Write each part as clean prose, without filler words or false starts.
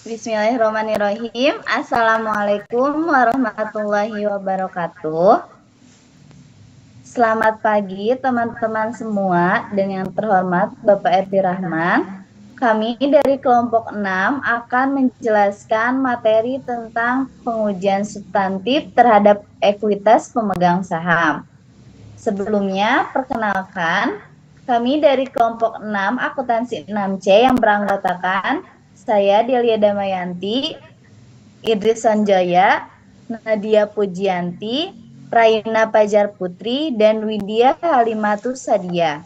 Bismillahirrahmanirrahim. Assalamualaikum warahmatullahi wabarakatuh. Selamat pagi teman-teman semua. Dengan terhormat Bapak Erdi Rahman, kami dari kelompok 6 akan menjelaskan materi tentang pengujian substantif terhadap ekuitas pemegang saham. Sebelumnya, perkenalkan, kami dari kelompok 6 akuntansi 6C yang beranggotakan saya Delia Damayanti, Idris Sanjaya, Nadia Pujianti, Raina Pajar Putri, dan Widya Halimatus Sadia.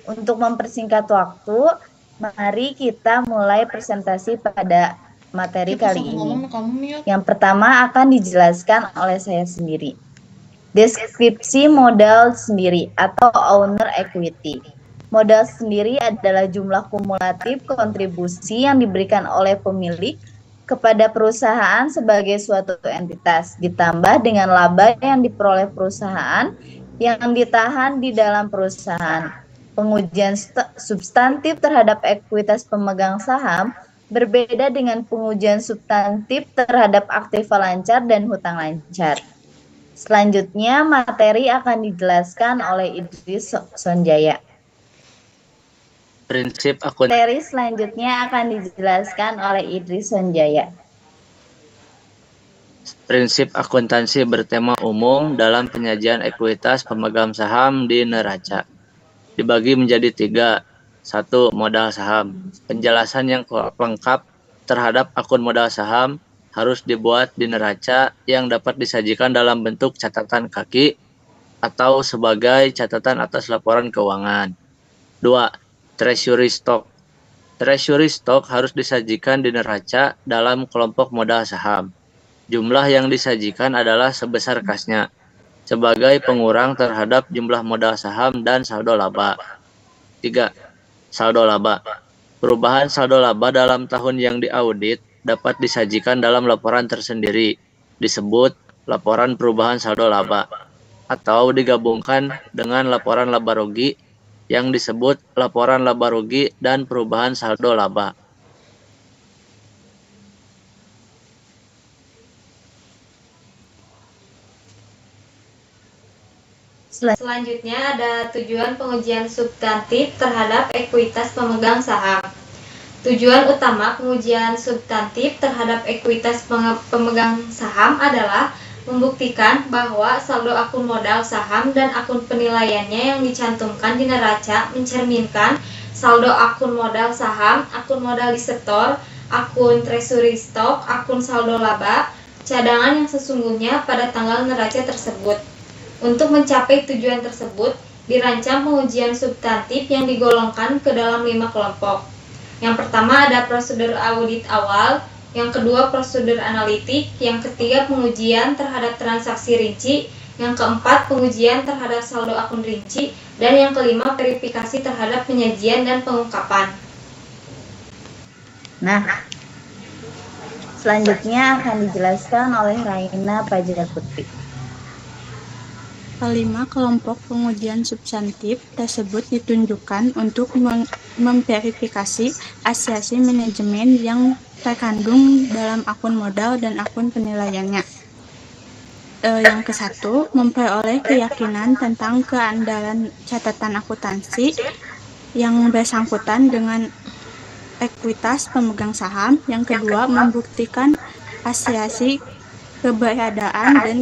Untuk mempersingkat waktu, mari kita mulai presentasi pada materi kali ini. Yang pertama akan dijelaskan oleh saya sendiri. Deskripsi modal sendiri atau owner equity. Modal sendiri adalah jumlah kumulatif kontribusi yang diberikan oleh pemilik kepada perusahaan sebagai suatu entitas, ditambah dengan laba yang diperoleh perusahaan yang ditahan di dalam perusahaan. Pengujian substantif terhadap ekuitas pemegang saham berbeda dengan pengujian substantif terhadap aktiva lancar dan hutang lancar. Selanjutnya, materi akan dijelaskan oleh Idris Sonjaya. Materi selanjutnya akan dijelaskan oleh Idris Sonjaya. Prinsip akuntansi bertema umum dalam penyajian ekuitas pemegang saham di neraca. Dibagi menjadi 3. 1. Modal saham. Penjelasan yang lengkap terhadap akun modal saham harus dibuat di neraca yang dapat disajikan dalam bentuk catatan kaki atau sebagai catatan atas laporan keuangan. 2. Treasury stock. Treasury stock harus disajikan di neraca dalam kelompok modal saham. Jumlah yang disajikan adalah sebesar kasnya, sebagai pengurang terhadap jumlah modal saham dan saldo laba. 3. Saldo laba. Perubahan saldo laba dalam tahun yang diaudit dapat disajikan dalam laporan tersendiri, disebut laporan perubahan saldo laba, atau digabungkan dengan laporan laba rugi yang disebut laporan laba rugi dan perubahan saldo laba. Selanjutnya ada tujuan pengujian substantif terhadap ekuitas pemegang saham. Tujuan utama pengujian substantif terhadap ekuitas pemegang saham adalah membuktikan bahwa saldo akun modal saham dan akun penilaiannya yang dicantumkan di neraca mencerminkan saldo akun modal saham, akun modal disetor, akun treasury stock, akun saldo laba, cadangan yang sesungguhnya pada tanggal neraca tersebut. Untuk mencapai tujuan tersebut, dirancang pengujian substantif yang digolongkan ke dalam 5 kelompok. Yang pertama ada prosedur audit awal, yang kedua prosedur analitik, yang ketiga pengujian terhadap transaksi rinci, yang keempat pengujian terhadap saldo akun rinci, dan yang kelima verifikasi terhadap penyajian dan pengungkapan. Nah, selanjutnya akan dijelaskan oleh Raina Pajar Putri. Kelima kelompok pengujian substantif tersebut ditunjukkan untuk memverifikasi asiasi manajemen yang terkandung dalam akun modal dan akun penilaiannya. Yang ke-1, memperoleh keyakinan tentang keandalan catatan akuntansi yang bersangkutan dengan ekuitas pemegang saham. Yang kedua, membuktikan asiasi keberadaan dan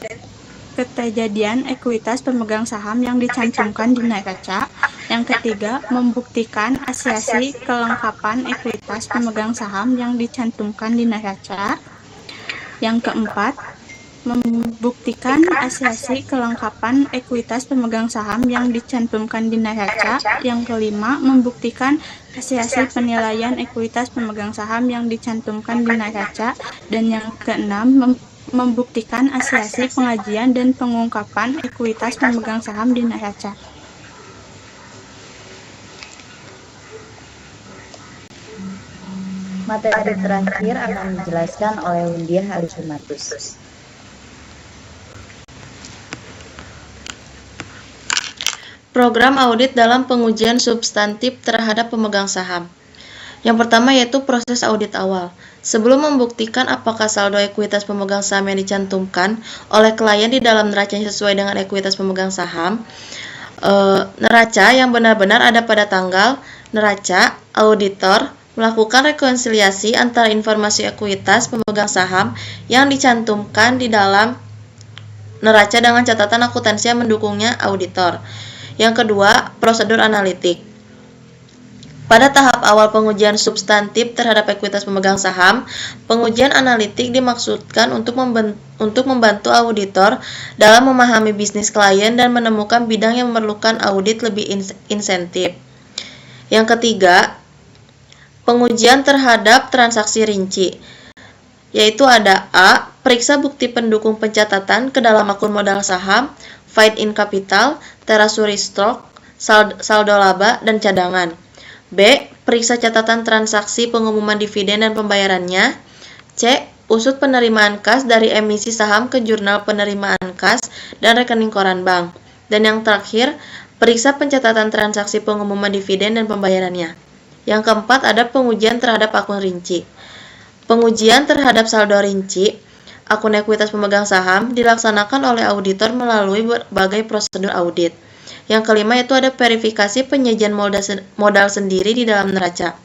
keterjadian ekuitas pemegang saham yang dicantumkan di neraca. Yang ketiga, membuktikan asiasi kelengkapan ekuitas pemegang saham yang dicantumkan di neraca. Yang keempat, membuktikan asiasi kelengkapan ekuitas pemegang saham yang dicantumkan di neraca. Yang kelima, membuktikan asiasi penilaian ekuitas pemegang saham yang dicantumkan di neraca. Dan yang keenam, membuktikan asiasi pengajian dan pengungkapan ekuitas pemegang saham di neraca. Materi terakhir akan dijelaskan oleh Widya Halimatus. Program audit dalam pengujian substantif terhadap pemegang saham. Yang pertama yaitu proses audit awal. Sebelum membuktikan apakah saldo ekuitas pemegang saham yang dicantumkan oleh klien di dalam neraca sesuai dengan ekuitas pemegang saham, neraca yang benar-benar ada pada tanggal neraca, auditor melakukan rekonsiliasi antara informasi ekuitas pemegang saham yang dicantumkan di dalam neraca dengan catatan akuntansi yang mendukungnya auditor. Yang kedua, prosedur analitik. Pada tahap awal pengujian substantif terhadap ekuitas pemegang saham, pengujian analitik dimaksudkan untuk membantu auditor dalam memahami bisnis klien dan menemukan bidang yang memerlukan audit lebih insentif. Yang ketiga, pengujian terhadap transaksi rinci, yaitu ada A. Periksa bukti pendukung pencatatan ke dalam akun modal saham, paid in capital, treasury stock, saldo laba, dan cadangan. B. Periksa catatan transaksi pengumuman dividen dan pembayarannya. C. Usut penerimaan kas dari emisi saham ke jurnal penerimaan kas dan rekening koran bank. Dan yang terakhir, periksa pencatatan transaksi pengumuman dividen dan pembayarannya. Yang keempat ada pengujian terhadap akun rinci. Pengujian terhadap saldo rinci akun ekuitas pemegang saham dilaksanakan oleh auditor melalui berbagai prosedur audit. Yang kelima itu ada verifikasi penyajian modal sendiri di dalam neraca.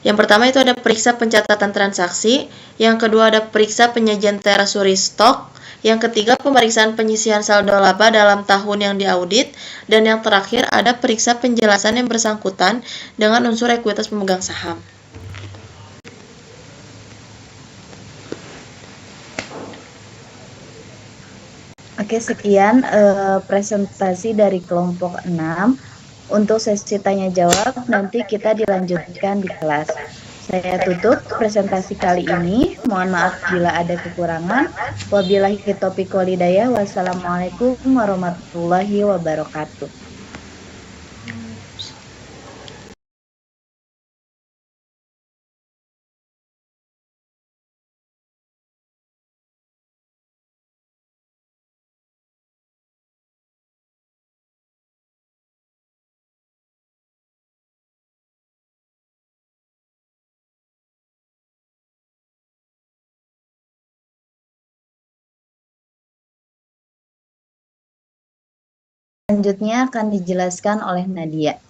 Yang pertama itu ada periksa pencatatan transaksi, yang kedua ada periksa penyajian treasury stock, yang ketiga pemeriksaan penyisihan saldo laba dalam tahun yang diaudit, dan yang terakhir ada periksa penjelasan yang bersangkutan dengan unsur ekuitas pemegang saham. Oke, sekian presentasi dari kelompok 6. Untuk sesi tanya jawab nanti kita dilanjutkan di kelas. Saya tutup presentasi kali ini. Mohon maaf bila ada kekurangan. Wabillahi taufiq wal hidayah. Wassalamualaikum warahmatullahi wabarakatuh. Selanjutnya akan dijelaskan oleh Nadia.